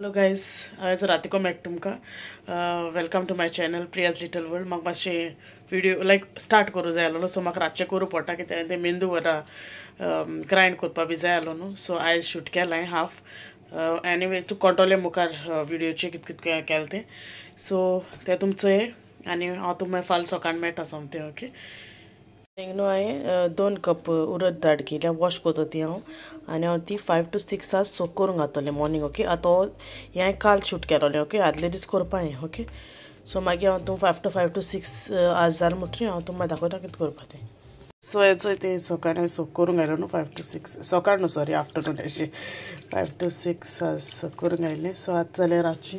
Hello guys आज रातिको मेळटा तुमकां welcome to my channel Priya's little world. म्हाका मातशें व्हिडिओ लायक स्टार्ट करूं जाय आसलो, सो म्हाका रातचें करूं पडटा कित्याक तें मेंदू वरा ग्रायंड करपा बी जाय आसलो न्हू. सो आयज शूट केला हांवें हाफ. एनीवे तूं कंट्रोले मुखार व्हिडिओचें कितें कितें केलें तें. सो तें तुमचो हे आनी हांव तुमकां फाल्यां सकाळ मेळटा सोमतें. ओके, हिंग न्हू हांवें 2 कप उरत धाड केल्या, वॉश करता ती हांव, आनी हांव ती 5 to 6 hours सोक करूंक घातलें मॉर्निंग. ओके, आतां हें हांवें काल शूट केलोलें. ओके, आदले दीस करपा हें. ओके, सो मागीर हांव तुमकां आफ्टर 5 to 6 hours जालें म्हणटरी हांव तुमकां दाखयता कितें करपा तें. सो हेचो तें सकाळ हांवें सोक करूंक घायलो न्हू 5 to 6 सकाळ न्हू सॉरी आफ्टरनून अशें 5 to 6 hours सोक करूंक घायलें. सो आतां जाल्यार रातची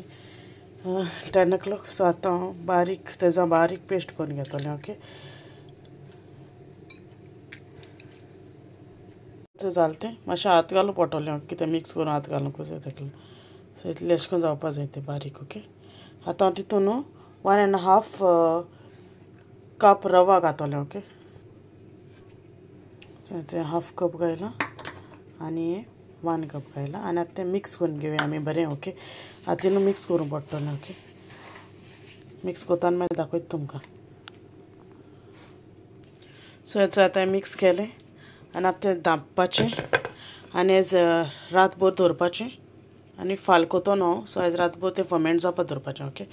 10 o'clock. सो आतां हांव तेजो बारीक पेस्ट करून घेतलें. ओके, जालें तें मातशें हात घालूं पडटलें कितें मिक्स करून हात घालूंक जाय ताका. सो इतलें अशें करून जावपा जाय तें बारीक. ओके, आतां हांव तितून 1.5 कप रवा घातलें. ओके, हाफ कप घायला आनी 1 कप घायला आनी आतां तें मिक्स करून घेवया आमी बरें. ओके, हातीन मिक्स करूं पडटलें. ओके, मिक्स करता आनी मागीर दाखयता तुमकां. सो हेचो आतां मिक्स केलें आनी आतां तें धांपपाचें आनी हेज रातभर दवरपाचें आनी फाल कोतो हांव. सो आयज रातभर तें फर्मेंट जावपा दवरपाचें. ओके,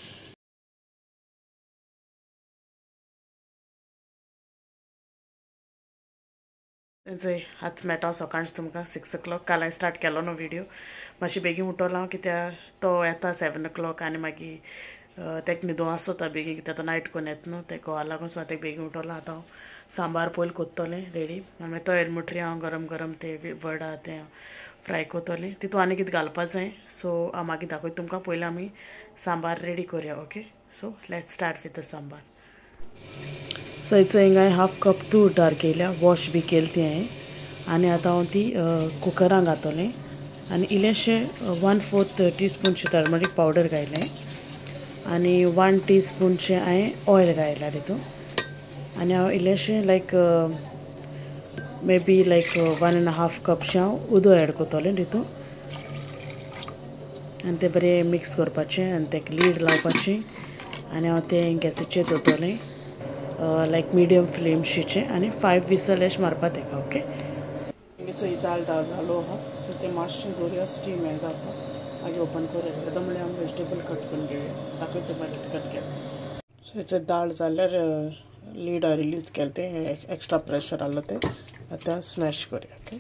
तेंचोय आतां मेळटा हांव सकाळचें तुमकां 6 o'clock. काल हांवें स्टार्ट केलो न्हू व्हिडिओ. मातशें बेगीन उठोलां हांव कित्याक तो येता 7 o'clock आनी मागीर तेका न्हिदो आसता बेगीन कित्याक तो नायट कोन्न येता न्हू तेका घोवा लागून. सो तेका बेगीन उठोलां. आतां हांव सांबार पयलीं कोत्तोलें रेडी आनी मागीर तो येयलो म्हणटरी हांव गरम गरम तें वडा तें फ्राय कोत्तोलें. तितून आनी कितें घालपा जाय सो हांव मागीर दाखयता तुमकां. पयलीं आमी सांबार रेडी करया. Okay, so let's start with the sambar. So हेचो हिंगा हांवें हाफ कप तूर दार केल्या, वॉश बी केली ती हांवें आनी आतां हांव ती कुकरान घातलें आनी इल्लेशें 1/4 टीस्पूनचें टर्मरीक पावडर घायलें आनी 1 टीस्पूनचें हांवें ऑयल घायला तितून आनी हांव इल्लेशें लायक मे बी लायक 1.5 कपशें हांव उदक एड कोत्तोलें तितून आनी तें बरें मिक्स करपाचें आनी तेका लीड लावपाची आनी हांव तें गॅसीचेर दवरतलें लायक मिडियम फ्लेमचेर आनी 5 whistles एशें मारपा तेका. ओके, तेंगेचो दाळ जालो आहा. सो तें मातशें दवरया स्टीम हें जावपा मागीर ओपन करूया. येदो म्हणल्यार हांव वेजिटेबल कट करून घेवया दाखयता मागीर कितें कट केलें. सो हेचें दाळ जाल्यार लीड हांवें रिलीज केलें तें एक्स्ट्रा प्रेशर आहलो तें आतां स्मॅश करूया. ओके,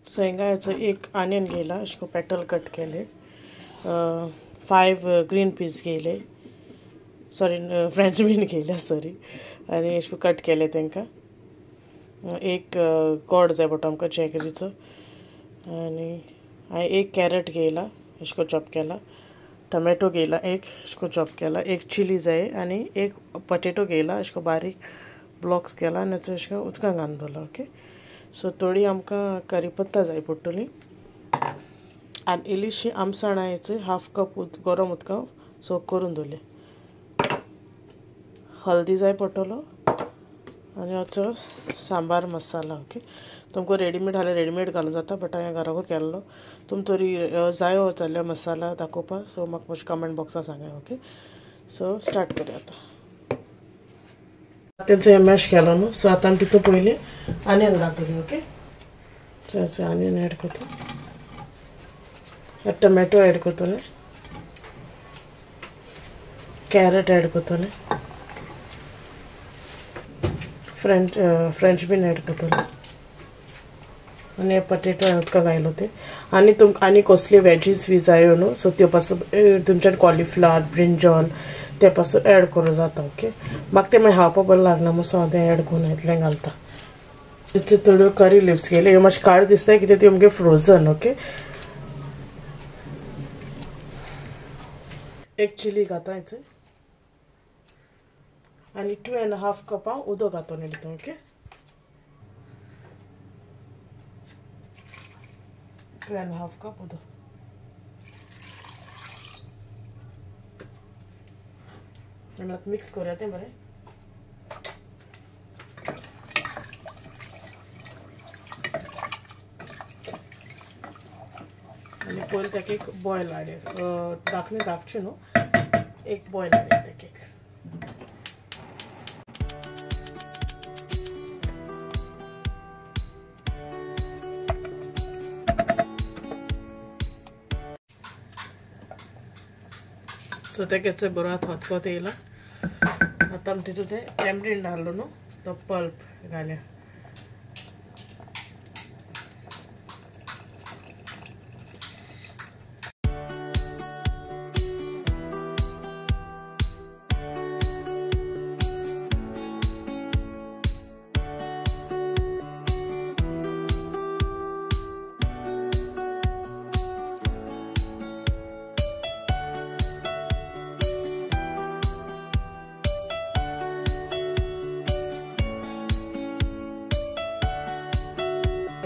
सो हिंगा हेचो एक आनियन घेयला अशें करून पेटल कट केले, 5 ग्रीन पीस घेयले, सॉरी फ्रेंच बीन घेयल्या सॉरी, आनी अशें करून कट केले तांकां. एक गोड जाय पडटा आमकां चॅकरीचो आनी हांवें एक कॅरट घेयला अशें करून चॉप केला, टमॅटो घेयला एक अशें करून चॉप केला, एक चिली जाय आनी एक पोटेटो घेयला अशें करून बारीक ब्लॉक्स केला आनी अशें करून उदकान घालून दवरला. ओके, सो थोडी आमकां करीपत्ता जाय पडटली आनी इल्लीशी आमसाण हांवें हाफ कप गरम उदकां सोक करून दवरलें. हल्दी जाय पडटलो आनी हाचो सांबार मसाला. ओके, तुमकां रेडीमेड जाल्यार रेडीमेड घालूं जाता बट हांवें घराको केल्लो. तुमकां तरी जायो जाल्यार मसाला दाखोवपा सो म्हाका मातशें कमेंट बॉक्सान सांगाय. ओके, सो स्टार्ट करुया आतां. तेंचो हें मॅश केलो न्हू. सो आतां आमी तितून पयलीं आनियन घालतलीं. ओके, सो हेचो आनियन एड कोता, टमॅटो एड कोतलें, कॅरट एड कोतलें, फ्रेंच बीन एड कोतलें आनी पोटेटो हांवें उदकां घायलो तें आनी तुमकां आनी कसली वेजीस बी जायो न्हू. सो त्यो पासून तुमच्यान कॉलीफ्लावर, ब्रिंजॉल ते पासून एड करूं जाता. ओके, म्हाका तें मागीर खावपा बरें लागना म्हणून सो हांव तें एड करून इतलें घालता. थोड्यो करी लिव्स घेयले, ह्यो मातशें काळ्यो दिसताय कित्याक त्यो आमगे फ्रोझन. ओके, एक चिली घाता हेचो आनी 2.5 कप हांव उदक घातलें तितून. ओके, 2.5 कप उदक आनी आतां मिक्स करुया तें बरें. आणि पयलीं ताका एक बॉयल हाडे धाकणे धाकचे न्हू एक बॉयल हाडे ताका एक सो तेचे बरो आतां हतकोत येयला आतां आमी तितून ते टॅम्परीन घाललो न्हू तो पल्प घाल्या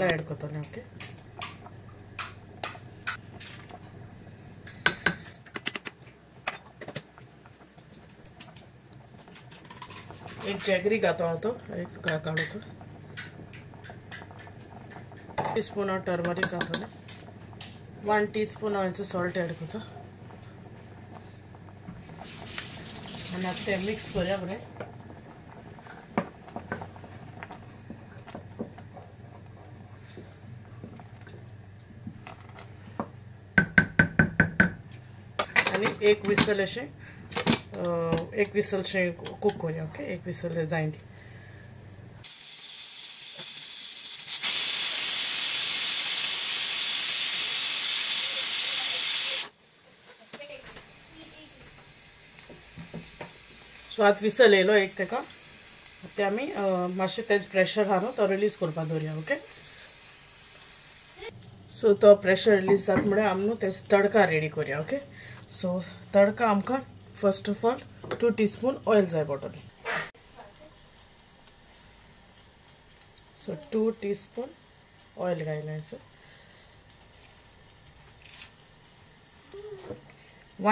ऐड करता ओके एक जैगरी घाता तो एक काढो तो टीस्पून टर्मरिक घातले 1 टीस्पून हांवें सॉल्ट ऐड करता आनी आतां तें मिक्स करूया बरें एक विसल अशें एक विसल अशें कूक करूया ओके एक विसल जायन दी सो आतां विसल येयलो एक तेका ते आमी मातशें तेज प्रेशर आहा न्हू तो रिलीज करपाक दवरया ओके सो तो प्रेशर रिलीज जाता म्हळ्यार आमी न्हू तेज तडका रेडी करूया ओके सो तडका आमकां first of all 2 teaspoon oil जाय पडटलें सो 2 टीस्पून ऑयल घायलायचं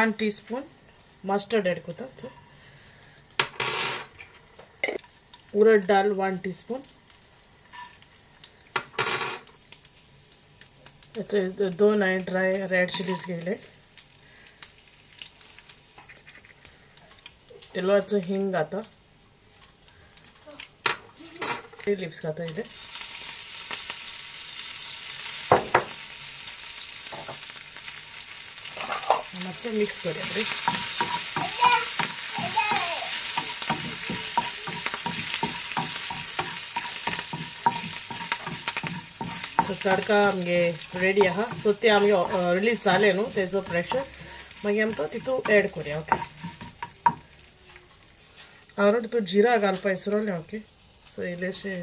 1 टीस्पून मस्टर्ड ऐड करता सो उड़द दाल 1 टीस्पून याचे 2 हांवें ड्राय रेड चिलीज घेयले इल्लोचो हिंग घाता 3 लिव्स घाता इले ಮತ್ತೆ मिक्स करूया सो तडका आमगे रेडी आहा सो ते आमगे रिलीज जाले न्हू तेजो प्रेशर मागीर आमकां तितून ऐड करूया ओके हांव तितून जिरा घालपा विसरलें ओके सो इल्लेशें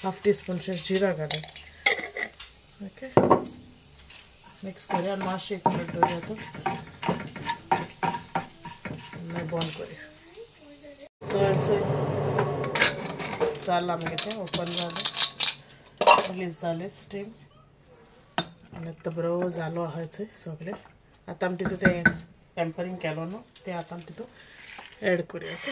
1/2 टीस्पून जिरा घालें ओके मिक्स करूया मातशें 1 मिनट दवरया तो मागीर बंद करूया सो जालें आमगे तें ओपन जालें रिलीज जालें स्टीम आनी आतां बरो जालो आहा सगळें आतां आमी तितून तें टॅम्परींग केलो न्हू तें आतां आमी तितून ऐड करूया ओके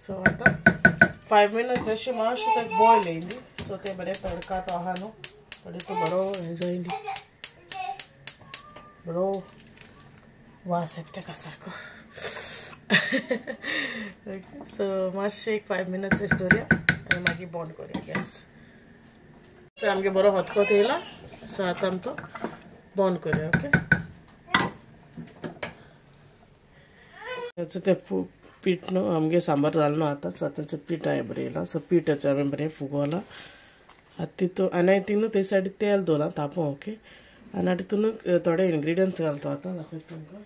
सो आता 5 मिनट्स अशी मातशें तें बॉयल येयली सो ते बरें तडका तो आहा न्हू तरी तो बरो हें जायली बरो वास येता तेका सारको सो मातशें एक 5 मिनट्स अशें दवरया आनी मागीर बंद करूया गॅस सो आमगे बरो हतकोत येयला सो आतां आमी तो बंद करूया ओके तेचो तें पीठ न्हू आमगे सांबार जालो न्हू आतां सो तेचें पीठ हांवें बरें येयलां सो पीठाचें हांवें बरें फुगोवलां आतां तितून आनी हांवें तिनू ते सायडीक तेल दवरलां तापोवंक ओके आनी हांव तितून थोडे इनग्रिडियंट्स घालता आतां दाखयता तुमकां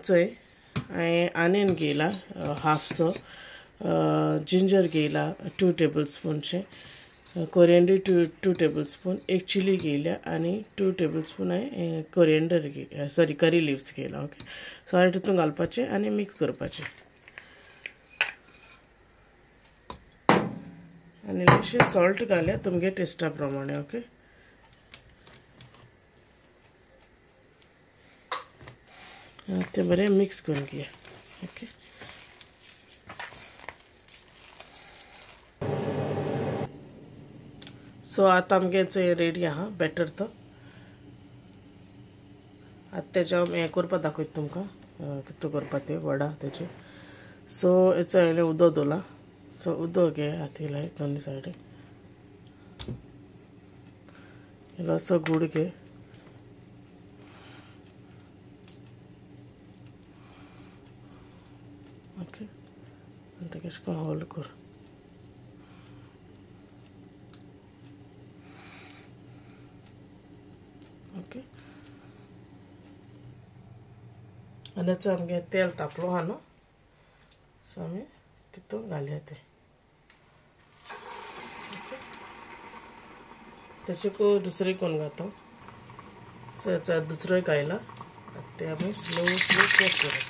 चोय हांवें आनियन घेयला हाफसो जिंजर घेयला 2 टेबल स्पूनचे कोरिएंडर 2 टेबल स्पून एक चिली घेयल्या आनी 2 टेबल स्पून हांवें कोरिएंडर सॉरी करी लिव्स घेयला ओके सो हांवें तितून घालपाचें आनी मिक्स करपाचें आनी इल्लेशें सॉल्ट घाल्या तुमगे टेस्टा प्रमाणे ओके ते बरें मिक्स करून घेया. ओके. सो आतां आमगे रेडी आहा बॅटर तो. आतां तेच्या हें करपा दाखयता तुमकां कितें करपा ते वडा तेचे. सो हेचो इल्लें उदक दवरला. सो उदक घे हाती लाय दोनी सायडीन. इल्लोसो गूड घे. ओके. आनी तेका अशें करून होल्ड कर. ओके. आनी हेचो आमगे तेल तापलो आहा न्हू. सो आमी तितून घालया ते. ओके. तशें करून दुसरें करून घालता. सो हेचो दुसरोय घायला. ते आमी स्लो कुक करूया.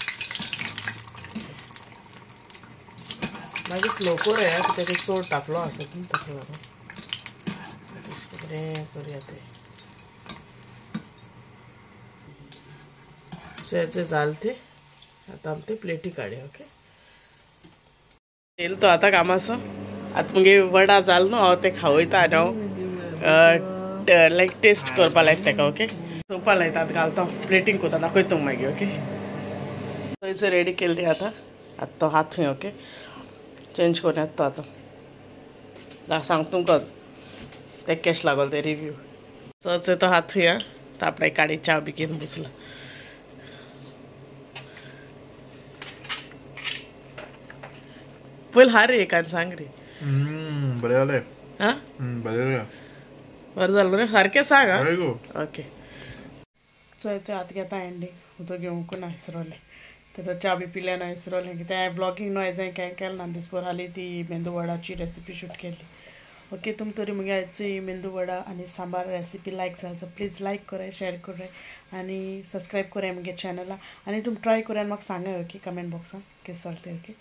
मागीर स्लो करूया कित्याक ते चड तापलो आसा न्हू ताका लागून. तशें बरें करूया ते. सो हेचे जालें ते. आतां आमी ते प्लेटी काडया. ओके. येयलो तो आतां कामाचो. आतां मुगे वडा जाल न्हू. हांव ते खावयता आनी हांव लायक टेस्ट करपा लायक तेका. ओके. चोवपा लायता आतां घालता हांव प्लेटींग कोता दाखयता तुमकां मागीर. ओके. सो हेचो रेडी केल्ली आतां. आतां तो हात थंय. ओके. चेंज करून येता तो आतां. सांगता तुमकां तेका केश लागोल ते रिव्यू. सो तो हात थंय. तो आपणे काडी च्या बेगीन बसला. पयलीं हार रे एकान सांग रे. बरें जालें. हां बरें जालें रे. सारकें सांग. हां. ओके. सो हेचो हात घेता एंडींग. उदक घेवंकूच ना विसरोलें. तर च्या बी पिल्या ना विसरोलें कित्याक हांवें ब्लॉगींग न्हू हेजें कांय केलें ना. दिसभर हालीं ती मेंदू वडाची रेसिपी शूट केली. ओके. तुम तरी मुगे आयची मेंदू वडा आनी सांबार रेसिपी लायक जाल सो प्लीज लायक कराय, शेअर कराय आनी सबस्क्रायब कराय मुगे चॅनला. आनी तुम ट्राय कराय म्हाका सांगाय. ओके. कमेंट बॉक्सान कितें जालें तें. Okay.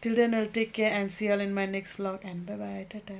Till then will take care and see you all in my next vlog and bye bye. Tata.